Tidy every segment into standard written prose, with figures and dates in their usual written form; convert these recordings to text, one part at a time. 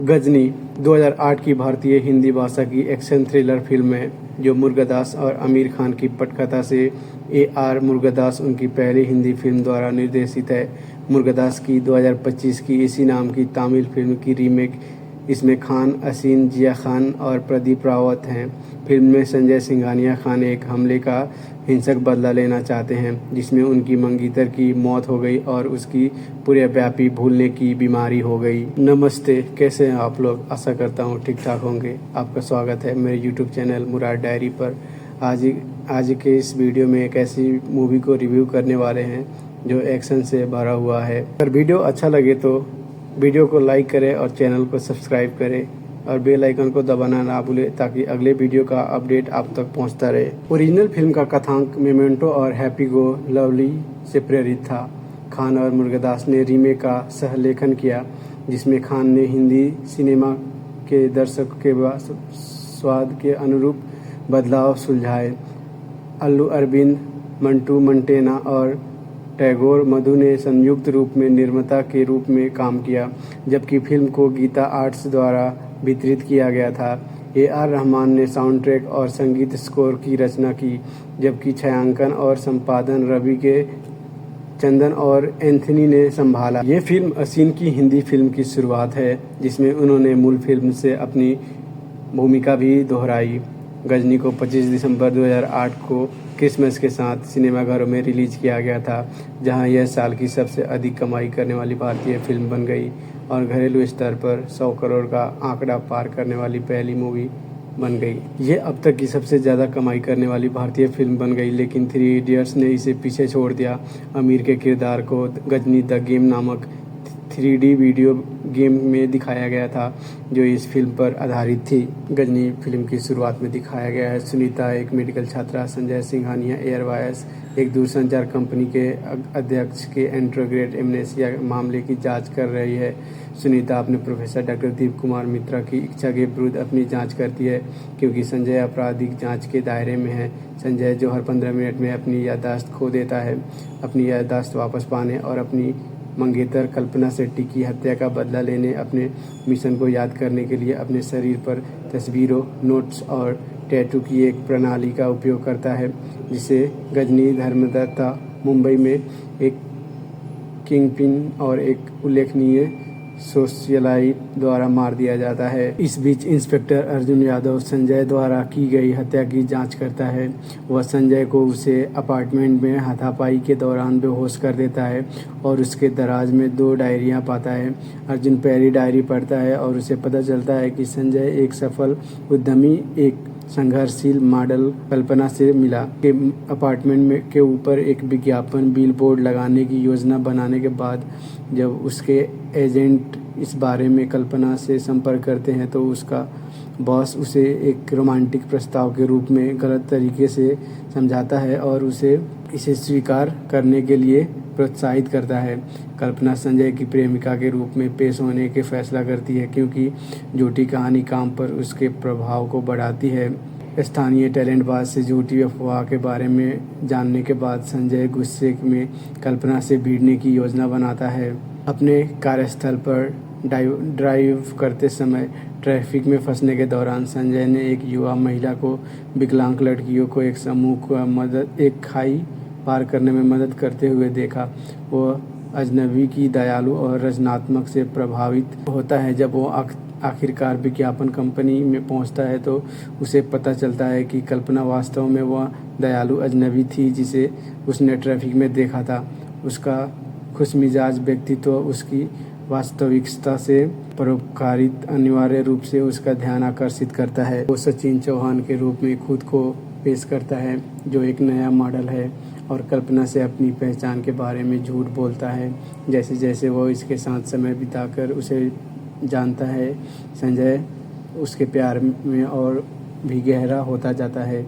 गजनी 2008 की भारतीय हिंदी भाषा की एक्शन थ्रिलर फिल्म है जो मुरुगदास और आमिर खान की पटकथा से ए.आर. मुरुगदास उनकी पहली हिंदी फिल्म द्वारा निर्देशित है। मुरुगदास की 2025 की इसी नाम की तमिल फिल्म की रीमेक। इसमें खान, असीन, जिया खान और प्रदीप रावत हैं। फिल्म में संजय सिंघानिया खान एक हमले का हिंसक बदला लेना चाहते हैं जिसमें उनकी मंगीतर की मौत हो गई और उसकी पूर्वव्यापी भूलने की बीमारी हो गई। नमस्ते, कैसे हैं आप लोग? आशा करता हूँ ठीक ठाक होंगे। आपका स्वागत है मेरे यूट्यूब चैनल मुराद डायरी पर। आज के इस वीडियो में एक ऐसी मूवी को रिव्यू करने वाले हैं जो एक्शन से भरा हुआ है। अगर वीडियो अच्छा लगे तो वीडियो को लाइक करें और चैनल को सब्सक्राइब करें और बेल आइकन को दबाना ना भूलें ताकि अगले वीडियो का अपडेट आप तक पहुंचता रहे। ओरिजिनल फिल्म का कथांक मेमेंटो और हैप्पी गो लवली से प्रेरित था। खान और मुरुगदास ने रीमेक का सहलेखन किया जिसमें खान ने हिंदी सिनेमा के दर्शक के स्वाद के अनुरूप बदलाव सुलझाए। अल्लू अरविंद, मंटू मंटेना और टैगोर मधु ने संयुक्त रूप में निर्माता के रूप में काम किया, जबकि फिल्म को गीता आर्ट्स द्वारा वितरित किया गया था। ए.आर. रहमान ने साउंड ट्रैक और संगीत स्कोर की रचना की, जबकि छायांकन और संपादन रवि के चंदन और एंथनी ने संभाला। ये फिल्म असीन की हिंदी फिल्म की शुरुआत है जिसमें उन्होंने मूल फिल्म से अपनी भूमिका भी दोहराई। गजनी को 25 दिसंबर 2008 को क्रिसमस के साथ सिनेमाघरों में रिलीज किया गया था, जहां यह साल की सबसे अधिक कमाई करने वाली भारतीय फिल्म बन गई और घरेलू स्तर पर 100 करोड़ का आंकड़ा पार करने वाली पहली मूवी बन गई। ये अब तक की सबसे ज़्यादा कमाई करने वाली भारतीय फिल्म बन गई, लेकिन 3 इडियट्स ने इसे पीछे छोड़ दिया। आमिर के किरदार को गजनी द गेम नामक 3D वीडियो गेम में दिखाया गया था जो इस फिल्म पर आधारित थी। गजनी फिल्म की शुरुआत में दिखाया गया है सुनीता एक मेडिकल छात्रा, संजय सिंघानिया एयरवायस एक दूरसंचार कंपनी के अध्यक्ष के एंट्रोग्रेड एमनेसिया मामले की जांच कर रही है। सुनीता अपने प्रोफेसर डॉक्टर दीप कुमार मित्रा की इच्छा के विरुद्ध अपनी जांच करती है क्योंकि संजय आपराधिक जांच के दायरे में है। संजय जो हर 15 मिनट में अपनी याददाश्त खो देता है, अपनी याददाश्त वापस पाने और अपनी मंगेतर कल्पना शेट्टी की हत्या का बदला लेने अपने मिशन को याद करने के लिए अपने शरीर पर तस्वीरों, नोट्स और टैटू की एक प्रणाली का उपयोग करता है जिसे गजनी धर्मदत्ता मुंबई में एक किंगपिन और एक उल्लेखनीय सोशलाइट द्वारा मार दिया जाता है। इस बीच इंस्पेक्टर अर्जुन यादव संजय द्वारा की गई हत्या की जांच करता है। वह संजय को उसे अपार्टमेंट में हाथापाई के दौरान बेहोश कर देता है और उसके दराज में 2 डायरियां पाता है। अर्जुन पहली डायरी पढ़ता है और उसे पता चलता है कि संजय एक सफल उद्यमी, एक संघर्षशील मॉडल कल्पना से मिला के अपार्टमेंट में के ऊपर एक विज्ञापन बिलबोर्ड लगाने की योजना बनाने के बाद जब उसके एजेंट इस बारे में कल्पना से संपर्क करते हैं तो उसका बॉस उसे एक रोमांटिक प्रस्ताव के रूप में गलत तरीके से समझाता है और इसे स्वीकार करने के लिए प्रोत्साहित करता है। कल्पना संजय की प्रेमिका के रूप में पेश होने के फैसला करती है क्योंकि झूठी कहानी काम पर उसके प्रभाव को बढ़ाती है। स्थानीय टैलेंटबाज से झूठी अफवाह के बारे में जानने के बाद संजय गुस्से में कल्पना से भिड़ने की योजना बनाता है। अपने कार्यस्थल पर ड्राइव करते समय ट्रैफिक में फंसने के दौरान संजय ने एक युवा महिला को विकलांग लड़कियों को एक समूह को एक खाई पार करने में मदद करते हुए देखा। वह अजनबी की दयालु और रचनात्मक से प्रभावित होता है। जब वो आखिरकार विज्ञापन कंपनी में पहुंचता है तो उसे पता चलता है कि कल्पना वास्तव में वह दयालु अजनबी थी जिसे उसने ट्रैफिक में देखा था। उसका खुशमिजाज व्यक्तित्व उसकी वास्तविकता से परोपकारित अनिवार्य रूप से उसका ध्यान आकर्षित करता है। वो सचिन चौहान के रूप में खुद को पेश करता है जो एक नया मॉडल है और कल्पना से अपनी पहचान के बारे में झूठ बोलता है। जैसे जैसे वो इसके साथ समय बिताकर उसे जानता है, संजय उसके प्यार में और भी गहरा होता जाता है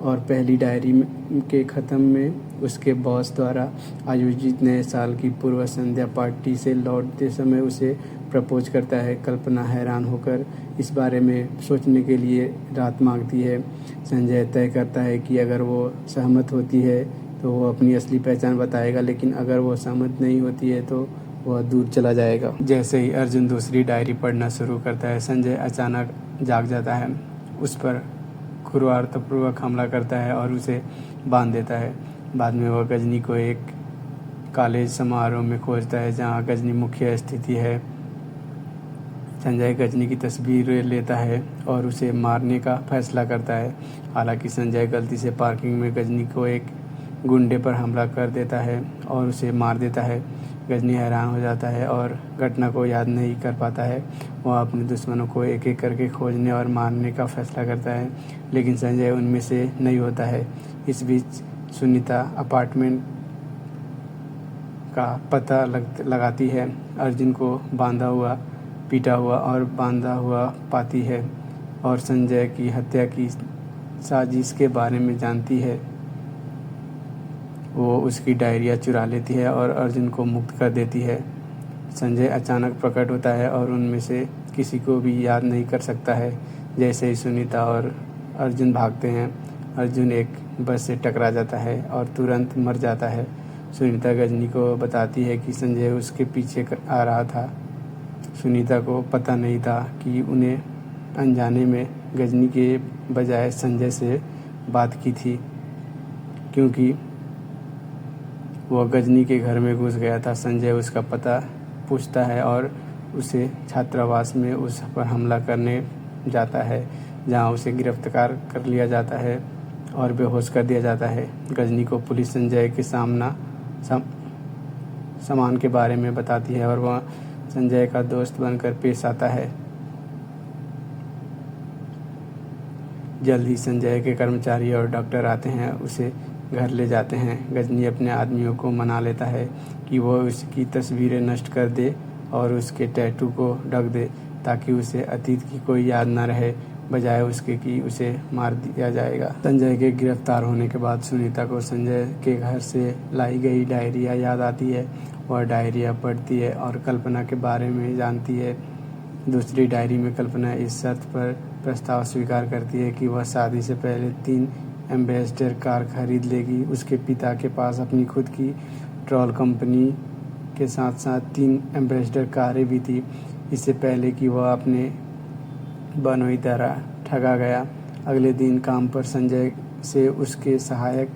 और पहली डायरी के ख़त्म में उसके बॉस द्वारा आयोजित नए साल की पूर्व संध्या पार्टी से लौटते समय उसे प्रपोज करता है। कल्पना हैरान होकर इस बारे में सोचने के लिए रात मांगती है। संजय तय करता है कि अगर वो सहमत होती है तो वो अपनी असली पहचान बताएगा, लेकिन अगर वो सहमत नहीं होती है तो वह दूर चला जाएगा। जैसे ही अर्जुन दूसरी डायरी पढ़ना शुरू करता है, संजय अचानक जाग जाता है, उस पर क्रूरतापूर्वक हमला करता है और उसे बांध देता है। बाद में वह गजनी को एक कॉलेज समारोह में खोजता है जहां गजनी मुख्य स्थिति है। संजय गजनी की तस्वीर लेता है और उसे मारने का फैसला करता है। हालांकि संजय गलती से पार्किंग में गजनी को एक गुंडे पर हमला कर देता है और उसे मार देता है। गजनी हैरान हो जाता है और घटना को याद नहीं कर पाता है। वह अपने दुश्मनों को एक एक करके खोजने और मारने का फैसला करता है, लेकिन संजय उनमें से नहीं होता है। इस बीच सुनीता अपार्टमेंट का पता लगाती है, अर्जुन को पीटा हुआ और बांधा हुआ पाती है और संजय की हत्या की साजिश के बारे में जानती है। वो उसकी डायरिया चुरा लेती है और अर्जुन को मुक्त कर देती है। संजय अचानक प्रकट होता है और उनमें से किसी को भी याद नहीं कर सकता है। जैसे ही सुनीता और अर्जुन भागते हैं, अर्जुन एक बस से टकरा जाता है और तुरंत मर जाता है। सुनीता गजनी को बताती है कि संजय उसके पीछे आ रहा था। सुनीता को पता नहीं था कि उन्हें अनजाने में गजनी के बजाय संजय से बात की थी, क्योंकि वह गजनी के घर में घुस गया था। संजय उसका पता पूछता है और उसे छात्रावास में उस पर हमला करने जाता है, जहां उसे गिरफ्तार कर लिया जाता है और बेहोश कर दिया जाता है। गजनी को पुलिस संजय के सामान के बारे में बताती है और वह संजय का दोस्त बनकर पेश आता है। जल्द ही संजय के कर्मचारी और डॉक्टर आते हैं, उसे घर ले जाते हैं। गजनी अपने आदमियों को मना लेता है कि वह उसकी तस्वीरें नष्ट कर दे और उसके टैटू को ढक दे, ताकि उसे अतीत की कोई याद न रहे, बजाय उसके कि उसे मार दिया जाएगा। संजय के गिरफ्तार होने के बाद सुनीता को संजय के घर से लाई गई डायरिया याद आती है। वह डायरिया पढ़ती है और कल्पना के बारे में जानती है। दूसरी डायरी में कल्पना इस शर्त पर प्रस्ताव स्वीकार करती है कि वह शादी से पहले 3 एम्बेसडर कार खरीद लेगी। उसके पिता के पास अपनी खुद की ट्रॉल कंपनी के साथ साथ 3 एम्बेसडर कारें भी थी। इससे पहले कि वह अपने बनोई द्वारा ठगा गया। अगले दिन काम पर संजय से उसके सहायक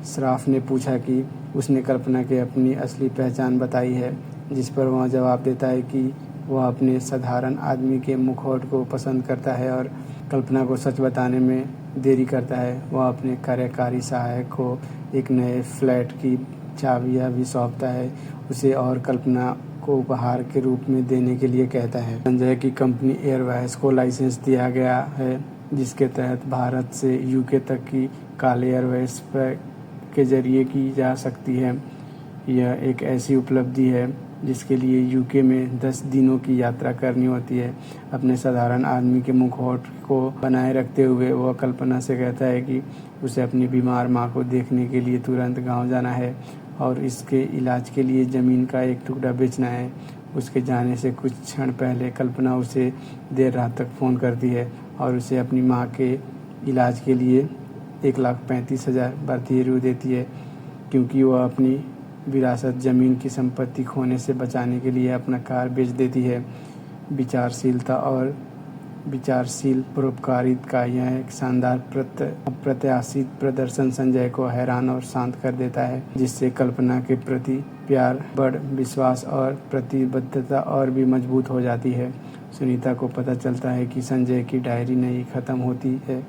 श्राफ ने पूछा कि उसने कल्पना के अपनी असली पहचान बताई है, जिस पर वह जवाब देता है कि वह अपने साधारण आदमी के मुखौट को पसंद करता है और कल्पना को सच बताने में देरी करता है। वह अपने कार्यकारी सहायक को एक नए फ्लैट की चाबियां भी सौंपता है उसे और कल्पना को उपहार के रूप में देने के लिए कहता है। संजय की कंपनी एयरवेज को लाइसेंस दिया गया है, जिसके तहत भारत से यूके तक की कॉल एयरवेज के जरिए की जा सकती है। यह एक ऐसी उपलब्धि है जिसके लिए यूके में 10 दिनों की यात्रा करनी होती है। अपने साधारण आदमी के मुखौट को बनाए रखते हुए वह कल्पना से कहता है कि उसे अपनी बीमार मां को देखने के लिए तुरंत गांव जाना है और इसके इलाज के लिए ज़मीन का एक टुकड़ा बेचना है। उसके जाने से कुछ क्षण पहले कल्पना उसे देर रात तक फ़ोन करती है और उसे अपनी मां के इलाज के लिए 1,35,000 भारतीय रु देती है, क्योंकि वह अपनी विरासत ज़मीन की संपत्ति खोने से बचाने के लिए अपना कार बेच देती है। विचारशीलता और विचारशील परोपकारिता का यह एक शानदार अप्रत्याशित प्रदर्शन संजय को हैरान और शांत कर देता है, जिससे कल्पना के प्रति प्यार बढ़ विश्वास और प्रतिबद्धता और भी मजबूत हो जाती है। सुनीता को पता चलता है कि संजय की डायरी नहीं खत्म होती है।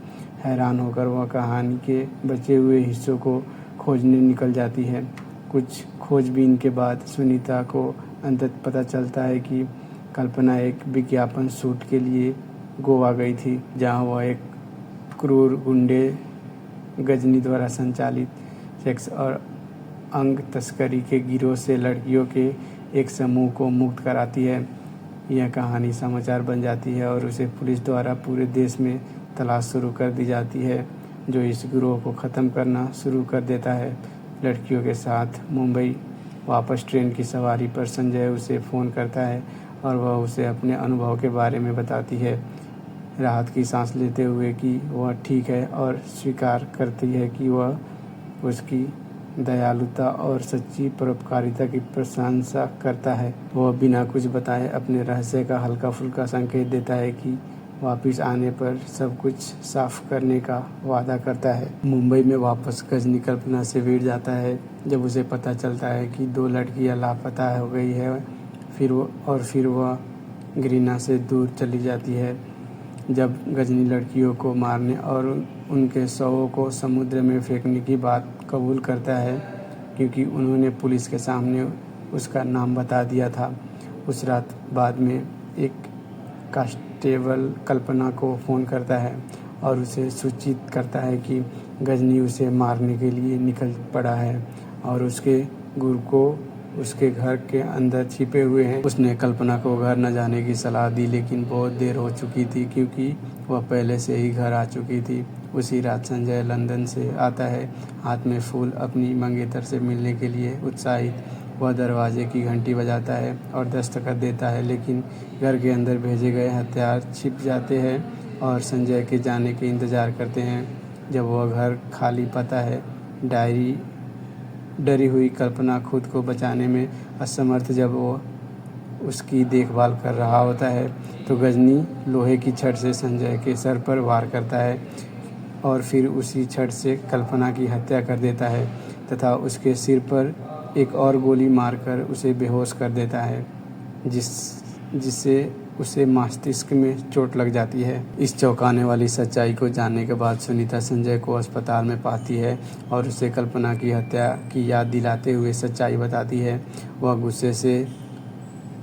हैरान होकर वह कहानी के बचे हुए हिस्सों को खोजने निकल जाती है। कुछ खोजबीन के बाद सुनीता को अंततः पता चलता है कि कल्पना एक विज्ञापन शूट के लिए गोवा गई थी, जहां वह एक क्रूर गुंडे गजनी द्वारा संचालित सेक्स और अंग तस्करी के गिरोह से लड़कियों के एक समूह को मुक्त कराती है। यह कहानी समाचार बन जाती है और उसे पुलिस द्वारा पूरे देश में तलाश शुरू कर दी जाती है, जो इस गिरोह को ख़त्म करना शुरू कर देता है। लड़कियों के साथ मुंबई वापस ट्रेन की सवारी पर संजय उसे फ़ोन करता है और वह उसे अपने अनुभव के बारे में बताती है, राहत की सांस लेते हुए कि वह ठीक है और स्वीकार करती है कि वह उसकी दयालुता और सच्ची परोपकारिता की प्रशंसा करता है। वह बिना कुछ बताए अपने रहस्य का हल्का फुल्का संकेत देता है कि वापस आने पर सब कुछ साफ करने का वादा करता है। मुंबई में वापस गजनी कल्पना से भिड़ जाता है जब उसे पता चलता है कि 2 लड़कियां लापता हो गई है। फिर वह ग्रीना से दूर चली जाती है। जब गजनी लड़कियों को मारने और उनके शवों को समुद्र में फेंकने की बात कबूल करता है क्योंकि उन्होंने पुलिस के सामने उसका नाम बता दिया था। उस रात बाद में एक कांस्टेबल कल्पना को फ़ोन करता है और उसे सूचित करता है कि गजनी उसे मारने के लिए निकल पड़ा है और उसके गुरु को उसके घर के अंदर छिपे हुए हैं। उसने कल्पना को घर न जाने की सलाह दी लेकिन बहुत देर हो चुकी थी क्योंकि वह पहले से ही घर आ चुकी थी। उसी रात संजय लंदन से आता है, हाथ में फूल, अपनी मंगेतर से मिलने के लिए उत्साहित। वह दरवाजे की घंटी बजाता है और दस्तखत देता है लेकिन घर के अंदर भेजे गए हथियार छिप जाते हैं और संजय के जाने के इंतज़ार करते हैं। जब वह घर खाली पाता है, डरी हुई कल्पना खुद को बचाने में असमर्थ जब वो उसकी देखभाल कर रहा होता है तो गजनी लोहे की छड़ से संजय के सर पर वार करता है और फिर उसी छड़ से कल्पना की हत्या कर देता है तथा उसके सिर पर एक और गोली मारकर उसे बेहोश कर देता है जिससे उसे मस्तिष्क में चोट लग जाती है। इस चौंकाने वाली सच्चाई को जानने के बाद सुनीता संजय को अस्पताल में पाती है और उसे कल्पना की हत्या की याद दिलाते हुए सच्चाई बताती है। वह गुस्से से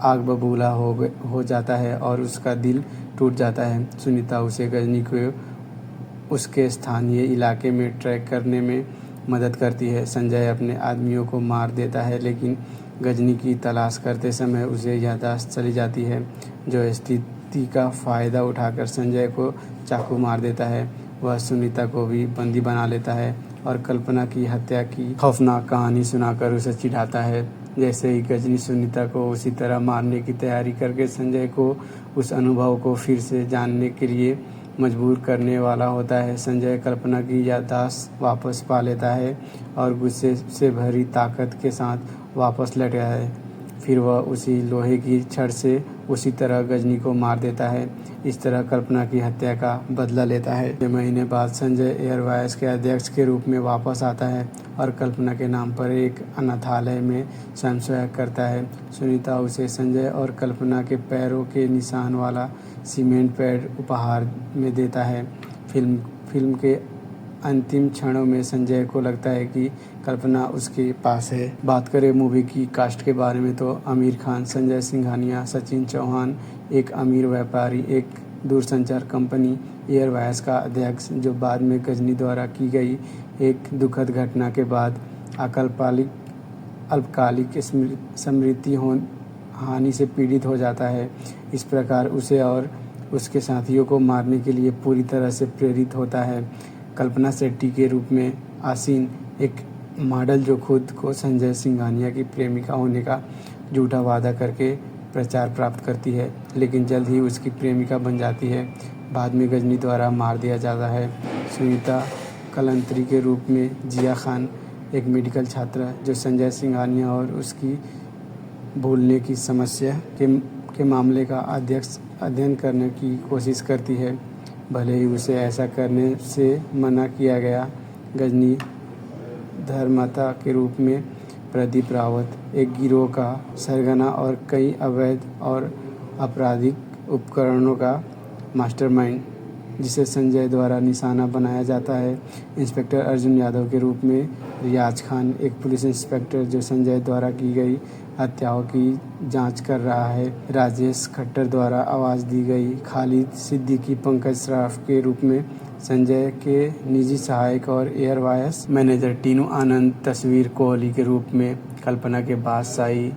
आग बबूला हो जाता है और उसका दिल टूट जाता है। सुनीता उसे गजनी को उसके स्थानीय इलाके में ट्रैक करने में मदद करती है। संजय अपने आदमियों को मार देता है लेकिन गजनी की तलाश करते समय उसे याददाश्त चली जाती है जो स्थिति का फ़ायदा उठाकर संजय को चाकू मार देता है। वह सुनीता को भी बंदी बना लेता है और कल्पना की हत्या की खौफनाक कहानी सुनाकर उसे चिढ़ाता है। जैसे ही गजनी सुनीता को उसी तरह मारने की तैयारी करके संजय को उस अनुभव को फिर से जानने के लिए मजबूर करने वाला होता है, संजय कल्पना की याददाश्त वापस पा लेता है और गुस्से से भरी ताकत के साथ वापस लौट आता है। फिर वह उसी लोहे की छड़ से उसी तरह गजनी को मार देता है। इस तरह कल्पना की हत्या का बदला लेता है। 6 महीने बाद संजय एयरवाइज के अध्यक्ष के रूप में वापस आता है और कल्पना के नाम पर एक अनाथालय में स्वयंसेवक करता है। सुनीता उसे संजय और कल्पना के पैरों के निशान वाला सीमेंट पैड उपहार में देता है। फिल्म के अंतिम क्षणों में संजय को लगता है कि कल्पना उसके पास है। बात करें मूवी की कास्ट के बारे में तो आमिर खान, संजय सिंघानिया, सचिन चौहान, एक अमीर व्यापारी, एक दूरसंचार कंपनी एयरवाइज का अध्यक्ष जो बाद में गजनी द्वारा की गई एक दुखद घटना के बाद अल्पकालिक स्मृति हानि से पीड़ित हो जाता है। इस प्रकार उसे और उसके साथियों को मारने के लिए पूरी तरह से प्रेरित होता है। कल्पना शेट्टी के रूप में आसीन, एक मॉडल जो खुद को संजय सिंघानिया की प्रेमिका होने का झूठा वादा करके प्रचार प्राप्त करती है लेकिन जल्द ही उसकी प्रेमिका बन जाती है। बाद में गजनी द्वारा मार दिया जाता है। सुनीता कलंतरी के रूप में जिया खान, एक मेडिकल छात्रा जो संजय सिंघानिया और उसकी भूलने की समस्या के मामले का अध्ययन करने की कोशिश करती है, भले ही उसे ऐसा करने से मना किया गया। गजनी धर्माता के रूप में प्रदीप रावत, एक गिरोह का सरगना और कई अवैध और आपराधिक उपकरणों का मास्टरमाइंड जिसे संजय द्वारा निशाना बनाया जाता है। इंस्पेक्टर अर्जुन यादव के रूप में रियाज खान, एक पुलिस इंस्पेक्टर जो संजय द्वारा की गई हत्याओं की जांच कर रहा है। राजेश खट्टर द्वारा आवाज़ दी गई खालिद सिद्दीकी, पंकज श्रॉफ के रूप में संजय के निजी सहायक और एयरवाइज मैनेजर टीनू आनंद, तस्वीर कोहली के रूप में कल्पना के बादशाही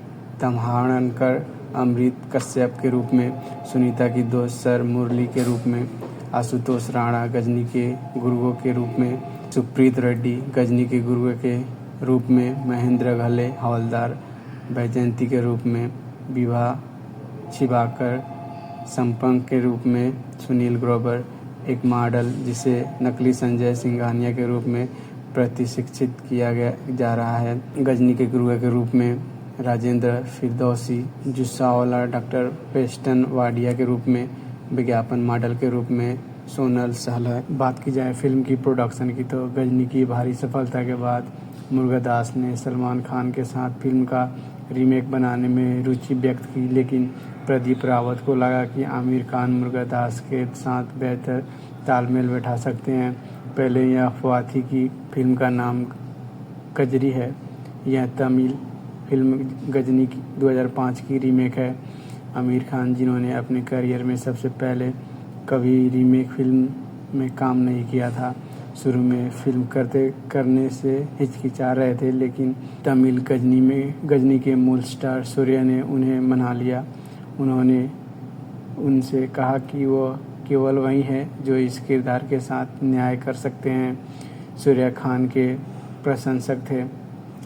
तम्हाड़नकर, अमृत कश्यप के रूप में सुनीता की दोस्त सर मुरली के रूप में आशुतोष राणा, गजनी के गुरुओं के रूप में सुप्रीत रेड्डी, गजनी के गुरुओं के रूप में महेंद्र घले, हवलदार बैजयंती के रूप में विभा छिबाकर, संपंग के रूप में सुनील ग्रोवर, एक मॉडल जिसे नकली संजय सिंघानिया के रूप में प्रशिक्षित किया जा रहा है। गजनी के गुरु के रूप में राजेंद्र फिरदौसी, जुस्सावाला डॉक्टर पेस्टन वाडिया के रूप में, विज्ञापन मॉडल के रूप में सोनल सहला। बात की जाए फिल्म की प्रोडक्शन की तो गजनी की भारी सफलता के बाद मुरुगदास ने सलमान खान के साथ फिल्म का रीमेक बनाने में रुचि व्यक्त की, लेकिन प्रदीप रावत को लगा कि आमिर खान मुरुगदास के साथ बेहतर तालमेल बैठा सकते हैं। पहले यह अफवाह थी कि फिल्म का नाम कजरी है। यह तमिल फिल्म गजनी की 2005 की रीमेक है। आमिर खान, जिन्होंने अपने करियर में सबसे पहले कभी रीमेक फिल्म में काम नहीं किया था, शुरू में फिल्म करने से हिचकिचा रहे थे, लेकिन तमिल गजनी के मूल स्टार सूर्या ने उन्हें मना लिया। उन्होंने उनसे कहा कि वो केवल वही है जो इस किरदार के साथ न्याय कर सकते हैं। सूर्या खान के प्रशंसक थे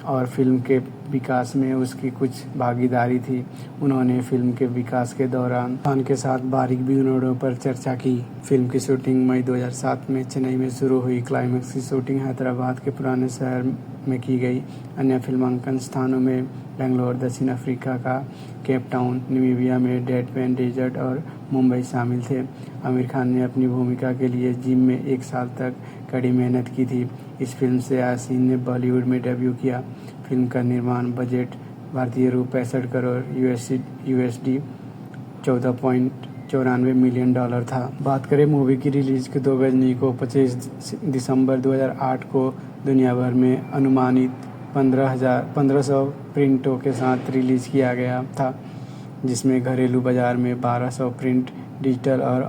और फिल्म के विकास में उसकी कुछ भागीदारी थी। उन्होंने फिल्म के विकास के दौरान खान के साथ बारीक बिंदुओं पर चर्चा की। फिल्म की शूटिंग मई 2007 में चेन्नई में शुरू हुई। क्लाइमैक्स की शूटिंग हैदराबाद के पुराने शहर में की गई। अन्य फिल्मांकन स्थानों में बेंगलोर, दक्षिण अफ्रीका का केप टाउन, नामीबिया में डेडपेन डेजर्ट और मुंबई शामिल थे। आमिर खान ने अपनी भूमिका के लिए जिम में 1 साल तक कड़ी मेहनत की थी। इस फिल्म से यासीन ने बॉलीवुड में डेब्यू किया। फिल्म का निर्माण बजट भारतीय रु 65 करोड़ USD $14.94 मिलियन था। बात करें मूवी की रिलीज की तो गजनी को 25 दिसंबर 2008 को दुनिया भर में अनुमानित 1500 प्रिंटों के साथ रिलीज किया गया था, जिसमें घरेलू बाजार में 1200 प्रिंट, डिजिटल और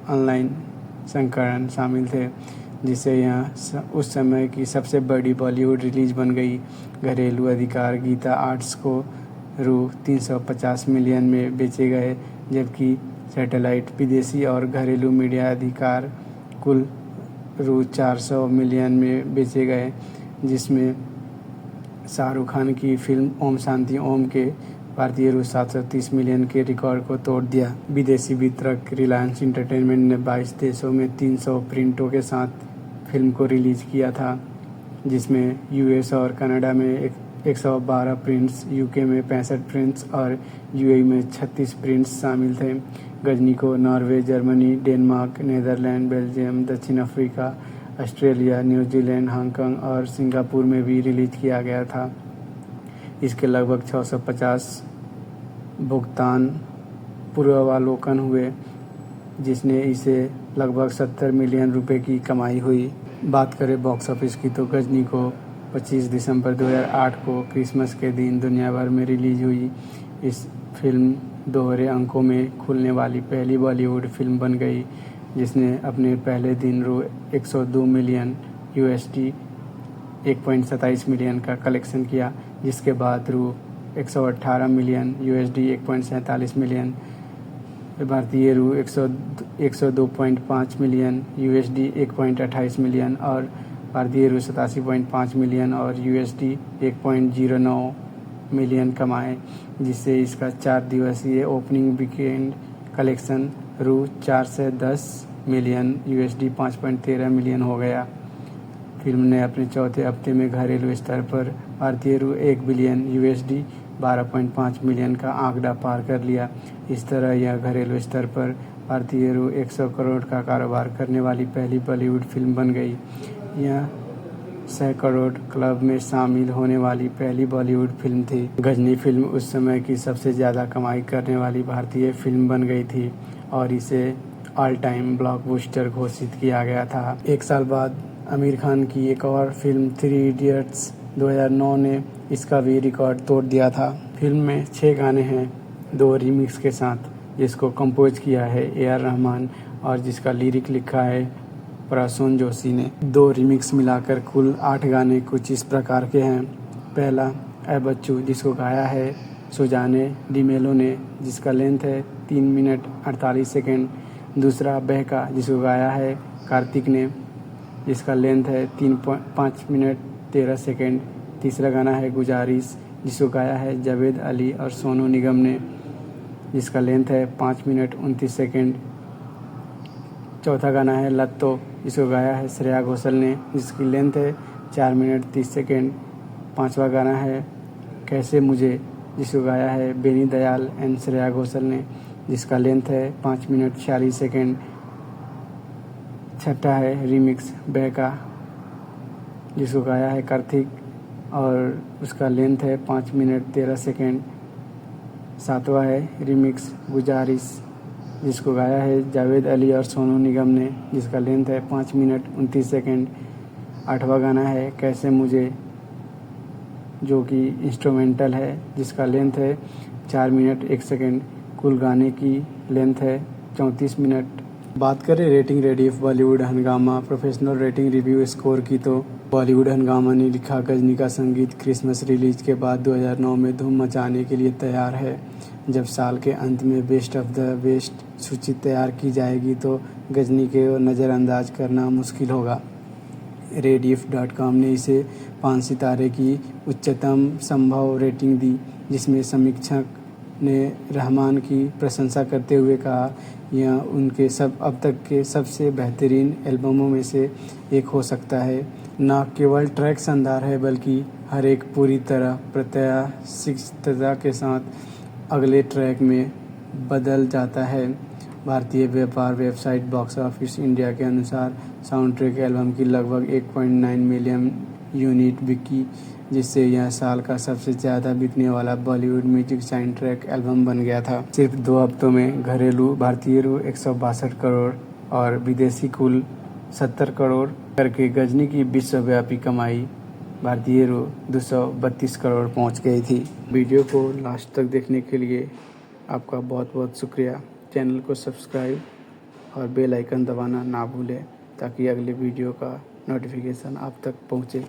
ऑनलाइन संस्करण शामिल थे, जिससे यह उस समय की सबसे बड़ी बॉलीवुड रिलीज बन गई। घरेलू अधिकार गीता आर्ट्स को रु 350 मिलियन में बेचे गए, जबकि सैटेलाइट विदेशी और घरेलू मीडिया अधिकार कुल रु 400 मिलियन में बेचे गए, जिसमें शाहरुख खान की फिल्म ओम शांति ओम के भारतीय रु 730 मिलियन के रिकॉर्ड को तोड़ दिया। विदेशी वितरक रिलायंस इंटरटेनमेंट ने 22 देशों में 300 प्रिंटों के साथ फिल्म को रिलीज किया था, जिसमें US और कनाडा में 112 प्रिंट्स, UK में 65 प्रिंट्स और UAE में 36 प्रिंट्स शामिल थे। गजनी को Norway, Germany, Denmark, Netherlands, Belgium, दक्षिण अफ्रीका, ऑस्ट्रेलिया, न्यूजीलैंड, हांगकांग और सिंगापुर में भी रिलीज किया गया था। इसके लगभग 650 भुगतान पूर्वावलोकन हुए, जिसने इसे लगभग 70 मिलियन रुपए की कमाई हुई। बात करें बॉक्स ऑफिस की तो गजनी को 25 दिसंबर 2008 को क्रिसमस के दिन दुनिया भर में रिलीज हुई। इस फिल्म दोहरे अंकों में खुलने वाली पहली बॉलीवुड फिल्म बन गई, जिसने अपने पहले दिन रु 102 मिलियन USD 1.27 मिलियन का कलेक्शन किया, जिसके बाद रु 118 मिलियन USD 1.47 मिलियन, भारतीय रु 102.5 मिलियन USD 1.28 मिलियन और भारतीय रु 87.5 मिलियन और USD 1.09 मिलियन कमाए, जिससे इसका 4 दिवसीय ओपनिंग वीकेंड कलेक्शन रु 410 मिलियन USD 5.13 मिलियन हो गया। फिल्म ने अपने चौथे हफ्ते में घरेलू स्तर पर भारतीय रु 1 बिलियन USD 12.5 मिलियन का आंकड़ा पार कर लिया। इस तरह यह घरेलू स्तर पर भारतीय रु 100 करोड़ का कारोबार करने वाली पहली बॉलीवुड फिल्म बन गई। यह 100 करोड़ क्लब में शामिल होने वाली पहली बॉलीवुड फिल्म थी। गजनी फिल्म उस समय की सबसे ज़्यादा कमाई करने वाली भारतीय फिल्म बन गई थी और इसे ऑल टाइम ब्लॉकबस्टर घोषित किया गया था। 1 साल बाद आमिर खान की एक और फिल्म 3 इडियट्स 2009 ने इसका भी रिकॉर्ड तोड़ दिया था। फिल्म में 6 गाने हैं, 2 रीमिक्स के साथ, जिसको कंपोज किया है AR रहमान और जिसका लिरिक लिखा है प्रसून जोशी ने। 2 रीमिक्स मिलाकर कुल 8 गाने कुछ इस प्रकार के हैं। पहला ए बच्चू, जिसको गाया है सुजाने डिमेलो ने, जिसका लेंथ है 3 मिनट 48 सेकेंड। दूसरा बहका, जिसको गाया है कार्तिक ने, जिसका लेंथ है 5 मिनट 13 सेकेंड। तीसरा गाना है गुजारिश, जिसको गाया है जावेद अली और सोनू निगम ने, जिसका लेंथ है 5 मिनट 29 सेकेंड। चौथा गाना है लत्तो, जिसको गाया है श्रेया घोषाल ने, जिसकी लेंथ है 4 मिनट 30 सेकेंड। 5वां गाना है कैसे मुझे, जिसको गाया है बेनी दयाल एंड श्रेया घोषाल ने, जिसका लेंथ है 5 मिनट 46 सेकेंड। 6ठा है रिमिक्स बहका, जिसको गाया है कार्तिक और उसका लेंथ है 5 मिनट 13 सेकेंड। 7वां है रिमिक्स गुजारिश, जिसको गाया है जावेद अली और सोनू निगम ने, जिसका लेंथ है 5 मिनट 29 सेकेंड। 8वां गाना है कैसे मुझे, जो कि इंस्ट्रूमेंटल है, जिसका लेंथ है 4 मिनट 1 सेकेंड। कुल गाने की लेंथ है 34 मिनट। बात करें रेटिंग रेडिफ बॉलीवुड हंगामा प्रोफेशनल रेटिंग रिव्यू स्कोर की, तो बॉलीवुड हंगामा ने लिखा गजनी का संगीत क्रिसमस रिलीज के बाद 2009 में धूम मचाने के लिए तैयार है। जब साल के अंत में बेस्ट ऑफ द बेस्ट सूची तैयार की जाएगी तो गजनी को नज़रअंदाज करना मुश्किल होगा। rediff.com ने इसे 5 सितारे की उच्चतम संभव रेटिंग दी, जिसमें समीक्षक ने रहमान की प्रशंसा करते हुए कहा यह उनके अब तक के सबसे बेहतरीन एल्बमों में से एक हो सकता है। न केवल ट्रैक शानदार है बल्कि हर एक पूरी तरह प्रत्याशितता के साथ अगले ट्रैक में बदल जाता है। भारतीय व्यापार वेबसाइट बॉक्स ऑफिस इंडिया के अनुसार साउंड ट्रैक एल्बम की लगभग 1.9 मिलियन यूनिट बिकी, जिससे यह साल का सबसे ज़्यादा बिकने वाला Bollywood music sound track album बन गया था। सिर्फ 2 हफ्तों में घरेलू भारतीय रु 162 करोड़ और विदेशी कुल 70 करोड़ करके गजनी की विश्वव्यापी कमाई भारतीय रु 232 करोड़ पहुंच गई थी। वीडियो को लास्ट तक देखने के लिए आपका बहुत बहुत शुक्रिया। चैनल को सब्सक्राइब और बेल आइकन दबाना ना भूलें ताकि अगले वीडियो का नोटिफिकेशन आप तक पहुंचे।